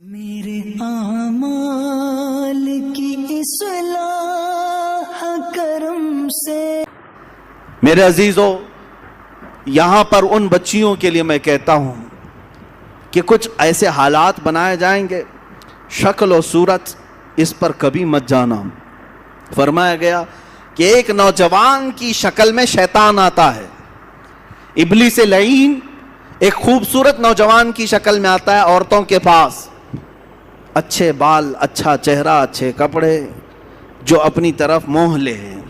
میرے اعمال کی اصلاح کرم سے۔ میرے عزیزو، یہاں پر ان بچیوں کے لیے میں کہتا ہوں کہ کچھ ایسے حالات بنائے جائیں گے، شکل و صورت اس پر کبھی مت جانا۔ فرمایا گیا کہ ایک نوجوان کی شکل میں شیطان آتا ہے، ابلیس لعین ایک خوبصورت نوجوان کی شکل میں آتا ہے عورتوں کے پاس، اچھے بال، اچھا چہرہ، اچھے کپڑے، جو اپنی طرف موہ لے ہیں۔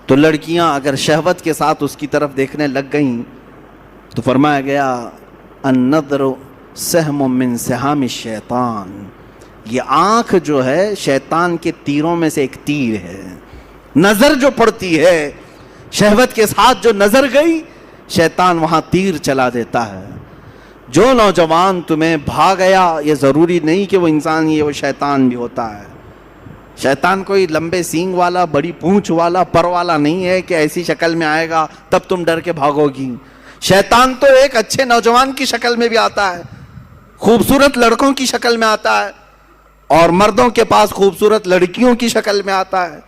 تو لڑکیاں اگر شہوت کے ساتھ اس کی طرف دیکھنے لگ گئیں تو فرمایا گیا النظر سہم من سہام الشیطان، یہ آنکھ جو ہے شیطان کے تیروں میں سے ایک تیر ہے۔ نظر جو پڑتی ہے، شہوت کے ساتھ جو نظر گئی، شیطان وہاں تیر چلا دیتا ہے۔ جو نوجوان تمہیں بھا گیا، یہ ضروری نہیں کہ وہ انسان ہی ہے، وہ شیطان بھی ہوتا ہے۔ شیطان کوئی لمبے سینگ والا، بڑی پونچھ والا، پر والا نہیں ہے کہ ایسی شکل میں آئے گا تب تم ڈر کے بھاگو گی۔ شیطان تو ایک اچھے نوجوان کی شکل میں بھی آتا ہے، خوبصورت لڑکوں کی شکل میں آتا ہے، اور مردوں کے پاس خوبصورت لڑکیوں کی شکل میں آتا ہے۔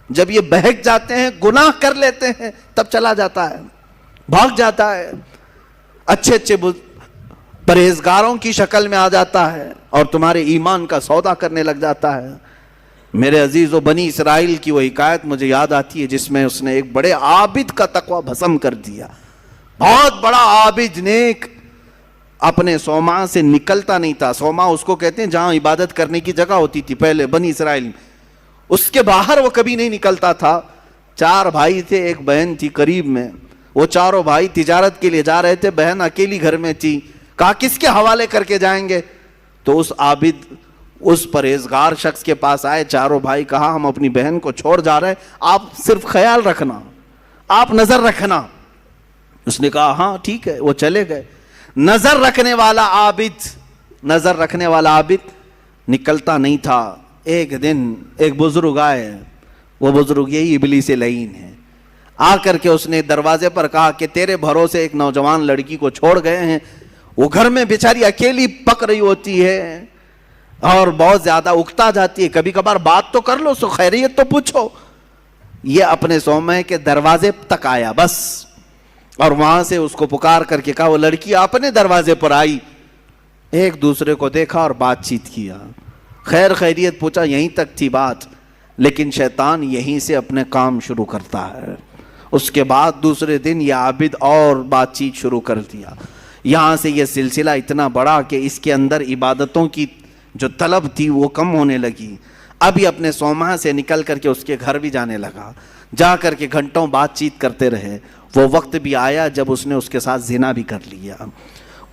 جب یہ بہک جاتے ہیں، گناہ کر لیتے ہیں، تب چلا جاتا ہے، بھاگ جاتا ہے، اچھے اچھے پرہیزگاروں کی شکل میں آ جاتا ہے اور تمہارے ایمان کا سودا کرنے لگ جاتا ہے۔ میرے عزیزو، بنی اسرائیل کی وہ حکایت مجھے یاد آتی ہے جس میں اس نے ایک بڑے عابد کا تقوی بھسم کر دیا۔ بہت بڑا عابد، نیک، اپنے صومعہ سے نکلتا نہیں تھا۔ صومعہ اس کو کہتے ہیں جہاں عبادت کرنے کی جگہ ہوتی تھی پہلے بنی اسرائیل میں، اس کے باہر وہ کبھی نہیں نکلتا تھا۔ 4 بھائی تھے، ایک بہن تھی قریب میں۔ وہ چاروں بھائی تجارت کے لیے جا رہے تھے، بہن اکیلی گھر میں تھی۔ کہا کس کے حوالے کر کے جائیں گے؟ تو اس عابد، اس پرہیزگار شخص کے پاس آئے چاروں بھائی، کہا ہم اپنی بہن کو چھوڑ جا رہے ہیں، آپ صرف خیال رکھنا، آپ نظر رکھنا۔ اس نے کہا ہاں ٹھیک ہے۔ وہ چلے گئے۔ نظر رکھنے والا عابد نکلتا نہیں تھا۔ ایک دن ایک بزرگ آئے، وہ بزرگ یہی ابلیس لعین ہے۔ آ کر کے اس نے دروازے پر کہا کہ تیرے بھروسے ایک نوجوان لڑکی کو چھوڑ گئے ہیں، وہ گھر میں بیچاری اکیلی پک رہی ہوتی ہے اور بہت زیادہ اکتا جاتی ہے، کبھی کبھار بات تو کر لو، سو خیریت تو پوچھو۔ یہ اپنے صومعے کے دروازے تک آیا بس، اور وہاں سے اس کو پکار کر کے کہا، وہ لڑکی اپنے دروازے پر آئی، ایک دوسرے کو دیکھا اور بات چیت کیا، خیر خیریت پوچھا، یہیں تک تھی بات۔ لیکن شیطان یہیں سے اپنے کام شروع کرتا ہے۔ اس کے بعد دوسرے دن یہ عابد اور بات چیت شروع کر دیا۔ یہاں سے یہ سلسلہ اتنا بڑا کہ اس کے اندر عبادتوں کی جو طلب تھی وہ کم ہونے لگی۔ اب یہ اپنے صومعہ سے نکل کر کے اس کے گھر بھی جانے لگا، جا کر کے گھنٹوں بات چیت کرتے رہے۔ وہ وقت بھی آیا جب اس نے اس کے ساتھ زنا بھی کر لیا،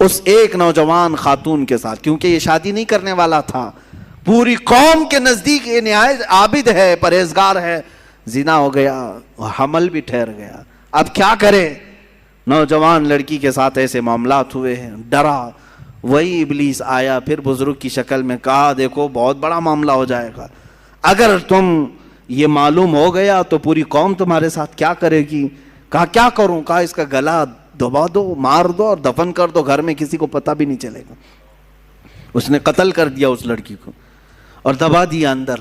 اس ایک نوجوان خاتون کے ساتھ، کیونکہ یہ شادی نہیں کرنے والا تھا۔ پوری قوم کے نزدیک یہ نہایت عابد ہے، پرہیزگار ہے، زنا ہو گیا، حمل بھی ٹھہر گیا۔ اب کیا کرے؟ نوجوان لڑکی کے ساتھ ایسے معاملات ہوئے ہیں، ڈرا۔ وہی ابلیس آیا پھر بزرگ کی شکل میں، کہا دیکھو بہت بڑا معاملہ ہو جائے گا، اگر تم یہ معلوم ہو گیا تو پوری قوم تمہارے ساتھ کیا کرے گی؟ کہا کیا کروں؟ کہا اس کا گلا دبا دو، مار دو اور دفن کر دو، گھر میں کسی کو پتہ بھی نہیں چلے گا۔ اس نے قتل کر دیا اس لڑکی کو اور دبا دیا اندر،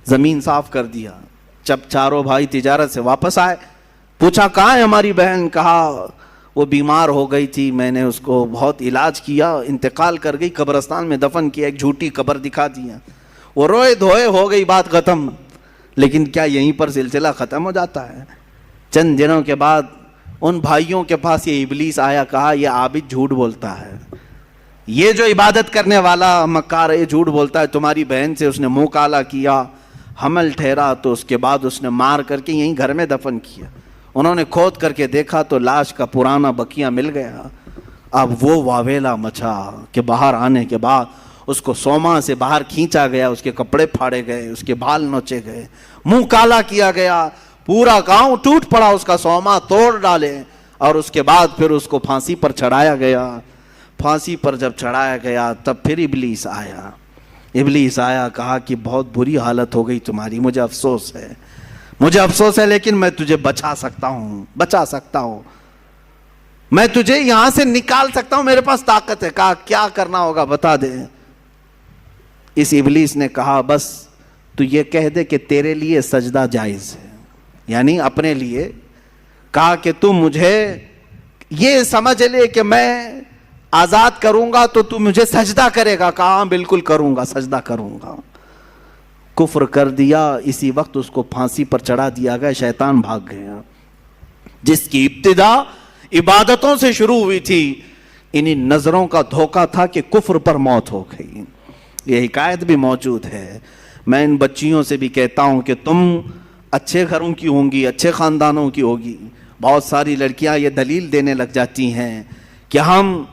زمین صاف کر دیا۔ جب چاروں بھائی تجارت سے واپس آئے، پوچھا کہاں ہے ہماری بہن؟ کہا وہ بیمار ہو گئی تھی، میں نے اس کو بہت علاج کیا، انتقال کر گئی، قبرستان میں دفن کیا، ایک جھوٹی قبر دکھا دیا۔ وہ روئے دھوئے، ہو گئی بات ختم۔ لیکن کیا یہیں پر سلسلہ ختم ہو جاتا ہے؟ چند دنوں کے بعد ان بھائیوں کے پاس یہ ابلیس آیا، کہا یہ عابد جھوٹ بولتا ہے، یہ جو عبادت کرنے والا مکار ہے یہ جھوٹ بولتا ہے، تمہاری بہن سے اس نے منہ کالا کیا، حمل ٹھہرا، تو اس کے بعد اس نے مار کر کے یہیں گھر میں دفن کیا۔ انہوں نے کھود کر کے دیکھا تو لاش کا پرانا بقیہ مل گیا۔ اب وہ واویلا مچا کہ باہر آنے کے بعد اس کو صومعہ سے باہر کھینچا گیا، اس کے کپڑے پھاڑے گئے، اس کے بال نوچے گئے، منہ کالا کیا گیا، پورا گاؤں ٹوٹ پڑا، اس کا صومعہ توڑ ڈالے، اور اس کے بعد پھر اس کو پھانسی پر چڑھایا گیا۔ پھانسی پر جب چڑھایا گیا تب پھر ابلیس آیا، کہا کہ بہت بری حالت ہو گئی تمہاری، مجھے افسوس ہے، لیکن میں تجھے بچا سکتا ہوں، میں تجھے یہاں سے نکال سکتا ہوں، میرے پاس طاقت ہے۔ کہا کیا کرنا ہوگا بتا دے۔ اس ابلیس نے کہا بس تو یہ کہہ دے کہ تیرے لیے سجدہ جائز ہے، یعنی اپنے لیے کہا کہ تم مجھے یہ سمجھ لے کہ میں آزاد کروں گا تو تو مجھے سجدہ کرے گا. کہا ہاں بالکل کروں گا، سجدہ کروں گا. کفر کر دیا. اسی وقت اس کو پھانسی پر چڑھا دیا گیا. شیطان بھاگ گیا. جس کی ابتدا عبادتوں سے شروع ہوئی تھی، انہی نظروں کا دھوکہ تھا کہ کفر پر موت ہو گئی. یہ حکایت بھی موجود ہے. میں ان بچیوں سے بھی کہتا ہوں کہ تم اچھے گھروں کی ہوں گی، اچھے خاندانوں کی ہوگی. بہت ساری لڑکیاں یہ دلیل دینے لگ جاتی ہیں کہ ہم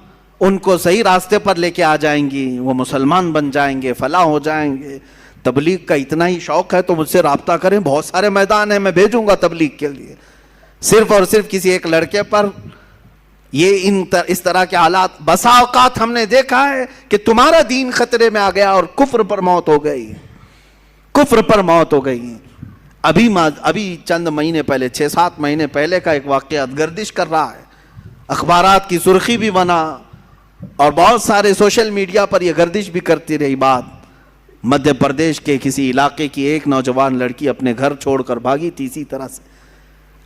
ان کو صحیح راستے پر لے کے آ جائیں گی، وہ مسلمان بن جائیں گے، فلاح ہو جائیں گے. تبلیغ کا اتنا ہی شوق ہے تو مجھ سے رابطہ کریں، بہت سارے میدان ہیں، میں بھیجوں گا تبلیغ کے لیے. صرف اور صرف کسی ایک لڑکے پر یہ اس طرح کے حالات بسا اوقات ہم نے دیکھا ہے کہ تمہارا دین خطرے میں آ گیا اور کفر پر موت ہو گئی. کفر پر موت ہو گئی. ابھی چند مہینے پہلے، 6-7 مہینے پہلے کا ایک واقعہ گردش کر رہا ہے، اخبارات کی سرخی بھی بنا اور بہت سارے سوشل میڈیا پر یہ گردش بھی کرتی رہی بات. مدھیہ پردیش کے کسی علاقے کی ایک نوجوان لڑکی اپنے گھر چھوڑ کر بھاگی تھی اسی طرح سے،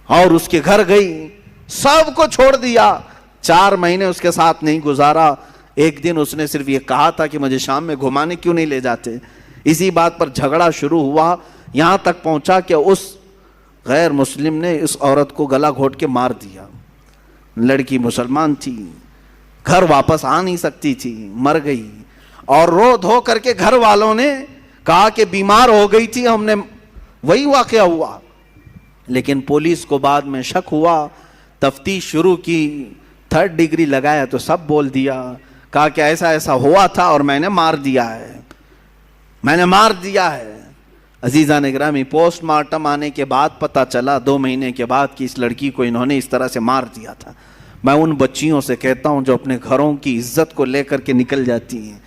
اور اس کے گھر گئی، سب کو چھوڑ دیا. 4 مہینے اس کے ساتھ نہیں گزارا. ایک دن اس نے صرف یہ کہا تھا کہ مجھے شام میں گھمانے کیوں نہیں لے جاتے. اسی بات پر جھگڑا شروع ہوا، یہاں تک پہنچا کہ اس غیر مسلم نے اس عورت کو گلا گھونٹ کے مار دیا. لڑکی مسلمان تھی، گھر واپس آ نہیں سکتی تھی، مر گئی. اور رو دھو کر کے گھر والوں نے کہا کہ بیمار ہو گئی تھی، ہم نے وہی واقعہ ہوا. لیکن پولیس کو بعد میں شک ہوا، تفتیش شروع کی، 3rd ڈگری لگایا تو سب بول دیا. کہا کہ ایسا ایسا ہوا تھا اور میں نے مار دیا ہے، میں نے مار دیا ہے. عزیزان گرامی، پوسٹ مارٹم آنے کے بعد پتہ چلا 2 مہینے کے بعد کہ اس لڑکی کو انہوں نے اس طرح سے مار دیا تھا. میں ان بچیوں سے کہتا ہوں جو اپنے گھروں کی عزت کو لے کر کے نکل جاتی ہیں.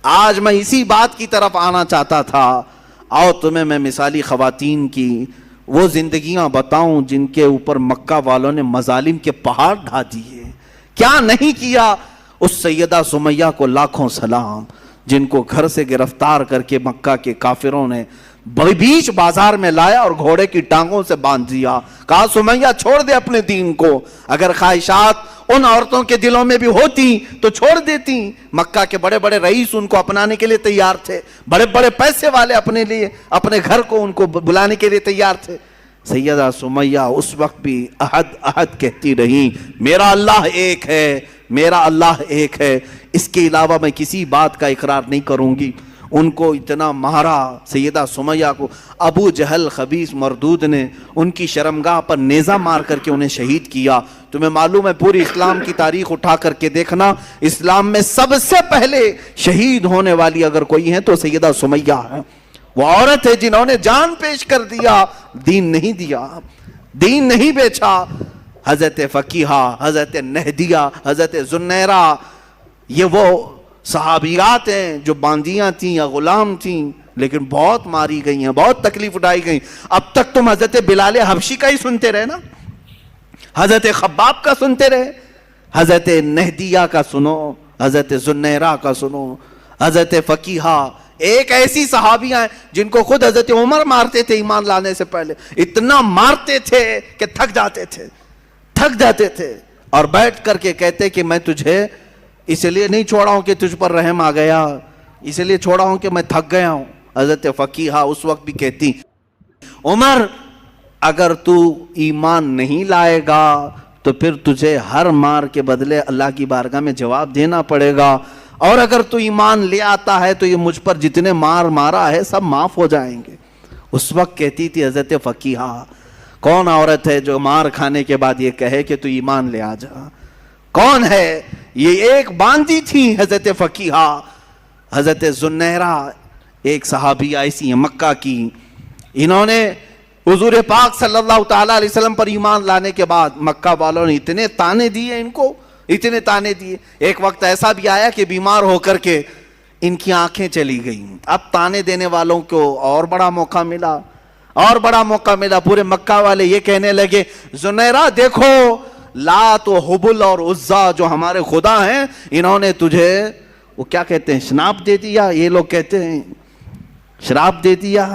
آج میں اسی بات کی طرف آنا چاہتا تھا. آؤ تمہیں میں مثالی خواتین کی وہ زندگیاں بتاؤں جن کے اوپر مکہ والوں نے مظالم کے پہاڑ ڈھا دیے. کیا نہیں کیا. اس سیدہ سمیہ کو لاکھوں سلام، جن کو گھر سے گرفتار کر کے مکہ کے کافروں نے بیچ بازار میں لایا اور گھوڑے کی ٹانگوں سے باندھ دیا. کہا سمیہ چھوڑ دے اپنے دین کو. اگر خواہشات ان عورتوں کے دلوں میں بھی ہوتی تو چھوڑ دیتی. مکہ کے بڑے بڑے رئیس ان کو اپنانے کے لیے تیار تھے، بڑے بڑے پیسے والے اپنے لیے اپنے گھر کو ان کو بلانے کے لیے تیار تھے. سیدہ سمیہ اس وقت بھی احد احد کہتی رہی، میرا اللہ ایک ہے، میرا اللہ ایک ہے، اس کے علاوہ میں کسی بات کا اقرار نہیں کروں گی. ان کو اتنا مارا سیدہ سمیہ کو. ابو جہل خبیث مردود نے ان کی شرمگاہ پر نیزہ مار کر کے انہیں شہید کیا. تمہیں معلوم ہے پوری اسلام کی تاریخ اٹھا کر کے دیکھنا، اسلام میں سب سے پہلے شہید ہونے والی اگر کوئی ہیں تو سیدہ سمیہ ہے. وہ عورت ہے جنہوں نے جان پیش کر دیا، دین نہیں دیا، دین نہیں بیچا. حضرت فقیہہ، حضرت نہدیہ، حضرت زنیرہ، یہ وہ صحابیات ہیں جو باندیاں تھیں یا غلام تھیں لیکن بہت ماری گئی ہیں، بہت تکلیف اٹھائی گئی. اب تک تم حضرت بلال حبشی کا ہی سنتے رہے نا، حضرت خباب کا سنتے رہے، حضرت نہدیہ کا سنو، حضرت زنیرہ کا سنو، حضرت فقیہہ. ایک ایسی صحابیاں ہیں جن کو خود حضرت عمر مارتے تھے ایمان لانے سے پہلے. اتنا مارتے تھے کہ تھک جاتے تھے اور بیٹھ کر کے کہتے کہ میں تجھے اس لیے نہیں چھوڑا ہوں کہ تجھ پر رحم آ گیا، اس لیے چھوڑا ہوں کہ میں تھک گیا ہوں. حضرت فقیہہ اس وقت بھی کہتی، عمر اگر تو ایمان نہیں لائے گا تو پھر تجھے ہر مار کے بدلے اللہ کی بارگاہ میں جواب دینا پڑے گا، اور اگر تو ایمان لے آتا ہے تو یہ مجھ پر جتنے مار مارا ہے سب معاف ہو جائیں گے. اس وقت کہتی تھی حضرت فقیہہ، کون عورت ہے جو مار کھانے کے بعد یہ کہے کہ تو ایمان لے آ جا؟ کون ہے؟ یہ ایک باندی تھی حضرت فقیہہ. حضرت زنیرہ ایک صحابیہ ایسی ہیں مکہ کی، انہوں نے حضور پاک صلی اللہ تعالیٰ علیہ وسلم پر ایمان لانے کے بعد مکہ والوں نے اتنے تانے دیے ان کو، اتنے تانے دیے. ایک وقت ایسا بھی آیا کہ بیمار ہو کر کے ان کی آنکھیں چلی گئیں. اب تانے دینے والوں کو اور بڑا موقع ملا. پورے مکہ والے یہ کہنے لگے، زنیرہ دیکھو، لات و حبل اور عزا جو ہمارے خدا ہیں، انہوں نے تجھے وہ کیا کہتے ہیں, شناپ دے دیا, یہ لوگ کہتے ہیں شراب دے دیا,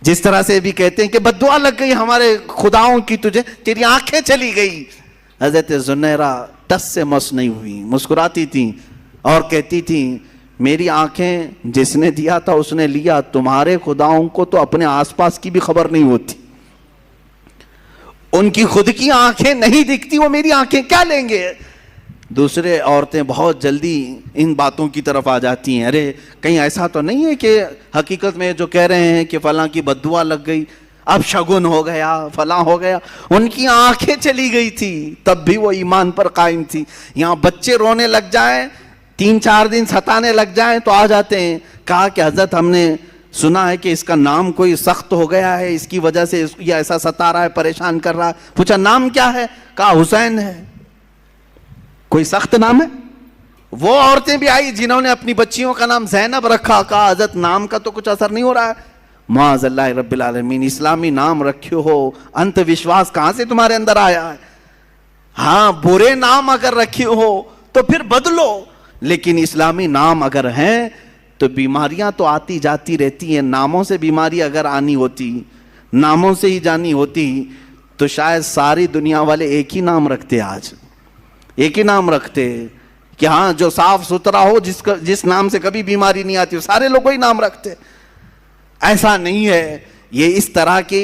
جس طرح سے بھی کہتے ہیں کہ بددعا لگ گئی ہمارے خداؤں کی تجھے, تیری آنکھیں چلی گئی. حضرت زنیرہ ٹس سے مس نہیں ہوئی, مسکراتی تھیں اور کہتی تھیں میری آنکھیں جس نے دیا تھا اس نے لیا, تمہارے خداؤں کو تو اپنے آس پاس کی بھی خبر نہیں ہوتی, ان کی خود کی آنکھیں نہیں دکھتی, وہ میری آنکھیں کیا لیں گے. دوسرے عورتیں بہت جلدی ان باتوں کی طرف آ جاتی ہیں, ارے کہیں ایسا تو نہیں ہے کہ حقیقت میں جو کہہ رہے ہیں کہ فلاں کی بددعا لگ گئی, اب شگن ہو گیا, فلاں ہو گیا. ان کی آنکھیں چلی گئی تھی تب بھی وہ ایمان پر قائم تھی. یہاں بچے رونے لگ جائیں, 3-4 دن ستانے لگ جائیں تو آ جاتے ہیں. کہا کہ حضرت ہم نے سنا ہے کہ اس کا نام کوئی سخت ہو گیا ہے, اس کی وجہ سے یہ ایسا ستا رہا ہے, پریشان کر رہا ہے. پوچھا نام کیا ہے؟ کہا حسین ہے. کوئی سخت نام ہے؟ وہ عورتیں بھی آئی جنہوں نے اپنی بچیوں کا نام زینب رکھا. کہا حضرت نام کا تو کچھ اثر نہیں ہو رہا ہے. معاذ اللہ رب العالمین, اسلامی نام رکھے ہو, انت وشواس کہاں سے تمہارے اندر آیا ہے؟ ہاں برے نام اگر رکھے ہو تو پھر بدلو, لیکن اسلامی نام اگر ہیں تو بیماریاں تو آتی جاتی رہتی ہیں. ناموں سے بیماری اگر آنی ہوتی, ناموں سے ہی جانی ہوتی تو شاید ساری دنیا والے ایک ہی نام رکھتے, آج ایک ہی نام رکھتے کہ ہاں جو صاف ستھرا ہو, جس نام سے کبھی بیماری نہیں آتی, سارے لوگ وہی نام رکھتے. ایسا نہیں ہے. یہ اس طرح کی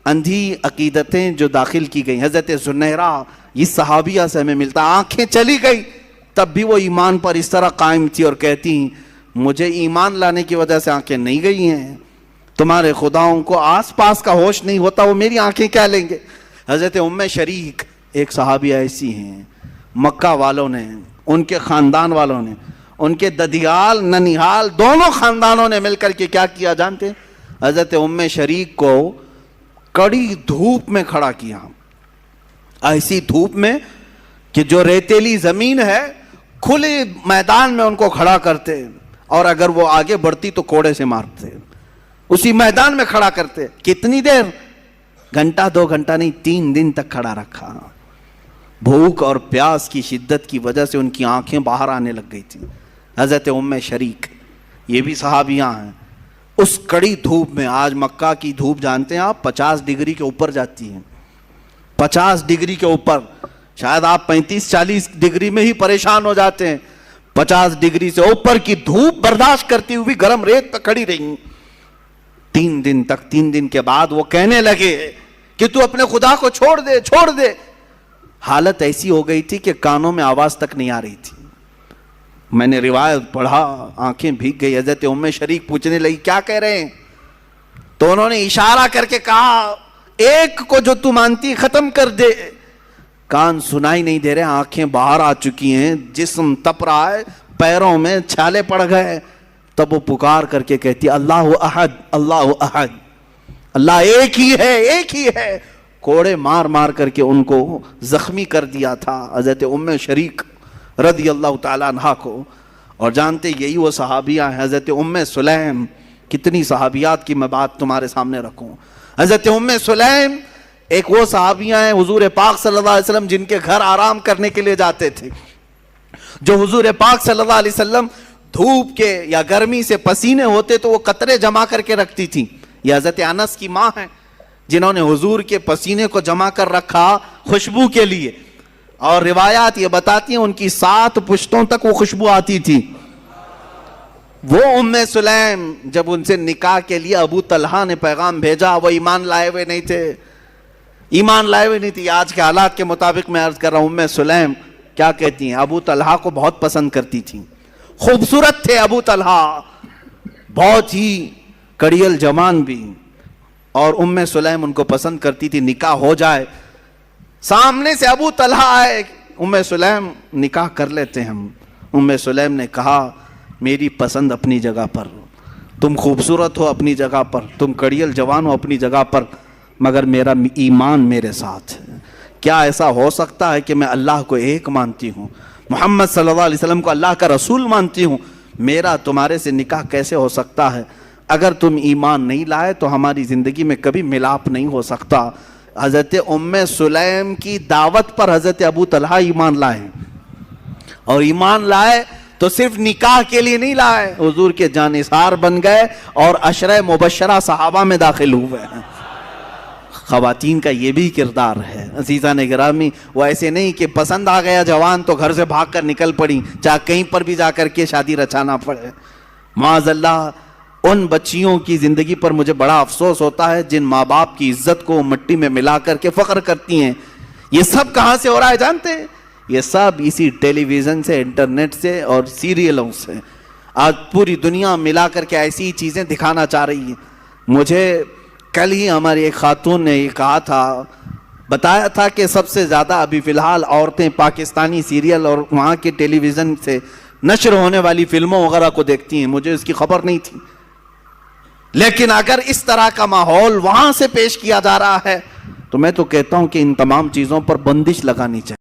اندھی عقیدتیں جو داخل کی گئی. حضرت زنیرہ اس صحابیہ سے ہمیں ملتا, آنکھیں چلی گئی تب بھی وہ ایمان پر اس طرح قائم تھی اور کہتی مجھے ایمان لانے کی وجہ سے آنکھیں نہیں گئی ہیں, تمہارے خداؤں کو آس پاس کا ہوش نہیں ہوتا, وہ میری آنکھیں کیا لیں گے. حضرت ام شریک ایک صحابیہ ایسی ہیں, مکہ والوں نے, ان کے خاندان والوں نے, ان کے ددیال ننیحال دونوں خاندانوں نے مل کر کے کیا کیا جانتے ہیں؟ حضرت ام شریک کو کڑی دھوپ میں کھڑا کیا, ایسی دھوپ میں کہ جو ریتیلی زمین ہے کھلے میدان میں ان کو کھڑا کرتے, اور اگر وہ آگے بڑھتی تو کوڑے سے مارتے, اسی میدان میں کھڑا کرتے. کتنی دیر؟ گھنٹہ 2 گھنٹہ نہیں, 3 دن تک کھڑا رکھا. بھوک اور پیاس کی شدت کی وجہ سے ان کی آنکھیں باہر آنے لگ گئی تھی. حضرت ام شریک یہ بھی صحابیاں ہیں, اس کڑی دھوپ میں, آج مکہ کی دھوپ جانتے ہیں آپ 50 ڈگری کے اوپر جاتی ہیں, 50 ڈگری کے اوپر, شاید آپ 35-40 ڈگری میں ہی پریشان ہو جاتے ہیں. 50 ڈگری سے اوپر کی دھوپ برداشت کرتی ہوئی گرم ریت پہ کھڑی رہی 3 دن تک. 3 دن کے بعد وہ کہنے لگے کہ تو اپنے خدا کو چھوڑ دے, چھوڑ دے. حالت ایسی ہو گئی تھی کہ کانوں میں آواز تک نہیں آ رہی تھی. میں نے روایت پڑھا, آنکھیں بھیگ گئی. حضرت ام شریک پوچھنے لگی کیا کہہ رہے ہیں؟ تو انہوں نے اشارہ کر کے کہا ایک کو جو تو مانتی ختم کر دے. کان سنائی نہیں دے رہے, آنکھیں باہر آ چکی ہیں, جسم تپ رہا ہے, پیروں میں چھالے پڑ گئے. تب وہ پکار کر کے کہتی اللہ احد, اللہ احد, اللہ ایک ہی ہے, ایک ہی ہے. کوڑے مار مار کر کے ان کو زخمی کر دیا تھا حضرت ام شریک رضی اللہ تعالیٰ عنہ کو. اور جانتے یہی وہ صحابیہ ہیں. حضرت ام سلیم, کتنی صحابیات کی میں بات تمہارے سامنے رکھوں. حضرت ام سلیم ایک وہ صحابیہ ہیں حضور پاک صلی اللہ علیہ وسلم جن کے گھر آرام کرنے کے لیے جاتے تھے, جو حضور پاک صلی اللہ علیہ وسلم دھوپ کے یا گرمی سے پسینے ہوتے تو وہ قطرے جمع کر کے رکھتی تھی. یہ حضرت انس کی ماں ہیں جنہوں نے حضور کے پسینے کو جمع کر رکھا خوشبو کے لیے, اور روایات یہ بتاتی ہیں ان کی 7 پشتوں تک وہ خوشبو آتی تھی. وہ ام سلیم جب ان سے نکاح کے لیے ابو طلحہ نے پیغام بھیجا, وہ ایمان لائے ہوئے نہیں تھے, ایمان لائے ہوئے نہیں تھی. آج کے حالات کے مطابق میں عرض کر رہا ہوں, ام سلیم کیا کہتی ہیں, ابو طلحہ کو بہت پسند کرتی تھیں, خوبصورت تھے ابو طلحہ, بہت ہی کڑیل جوان بھی, اور ام سلیم ان کو پسند کرتی تھی. نکاح ہو جائے, سامنے سے ابو طلحہ آئے, ام سلیم نکاح کر لیتے ہم. ام سلیم نے کہا میری پسند اپنی جگہ پر, تم خوبصورت ہو اپنی جگہ پر, تم کڑیل جوان ہو اپنی جگہ پر, مگر میرا ایمان میرے ساتھ ہے. کیا ایسا ہو سکتا ہے کہ میں اللہ کو ایک مانتی ہوں, محمد صلی اللہ علیہ وسلم کو اللہ کا رسول مانتی ہوں, میرا تمہارے سے نکاح کیسے ہو سکتا ہے؟ اگر تم ایمان نہیں لائے تو ہماری زندگی میں کبھی ملاپ نہیں ہو سکتا. حضرت ام سلیم کی دعوت پر حضرت ابو طلحہ ایمان لائے, اور ایمان لائے تو صرف نکاح کے لیے نہیں لائے، حضور کے جانثار بن گئے اور عشرہ مبشرہ صحابہ میں داخل ہوئے ہیں۔ خواتین کا یہ بھی کردار ہے عزیزان گرامی، وہ ایسے نہیں کہ پسند آ گیا جوان تو گھر سے بھاگ کر نکل پڑی، چاہے کہیں پر بھی جا کر کے شادی رچانا پڑے۔ معاذ اللہ، ان بچیوں کی زندگی پر مجھے بڑا افسوس ہوتا ہے جن ماں باپ کی عزت کو مٹی میں ملا کر کے فخر کرتی ہیں۔ یہ سب کہاں سے ہو رہا ہے جانتے ہیں؟ یہ سب اسی ٹیلی ویژن سے، انٹرنیٹ سے اور سیریلوں سے۔ آج پوری دنیا ملا کر کے ایسی چیزیں دکھانا چاہ رہی ہے۔ مجھے کل ہی ہماری ایک خاتون نے یہ کہا تھا، بتایا تھا کہ سب سے زیادہ ابھی فی الحال عورتیں پاکستانی سیریل اور وہاں کے ٹیلی ویژن سے نشر ہونے والی فلموں وغیرہ کو دیکھتی ہیں۔ مجھے اس کی خبر نہیں تھی، لیکن اگر اس طرح کا ماحول وہاں سے پیش کیا جا رہا ہے تو میں تو کہتا ہوں کہ ان تمام چیزوں پر بندش لگانی چاہیے۔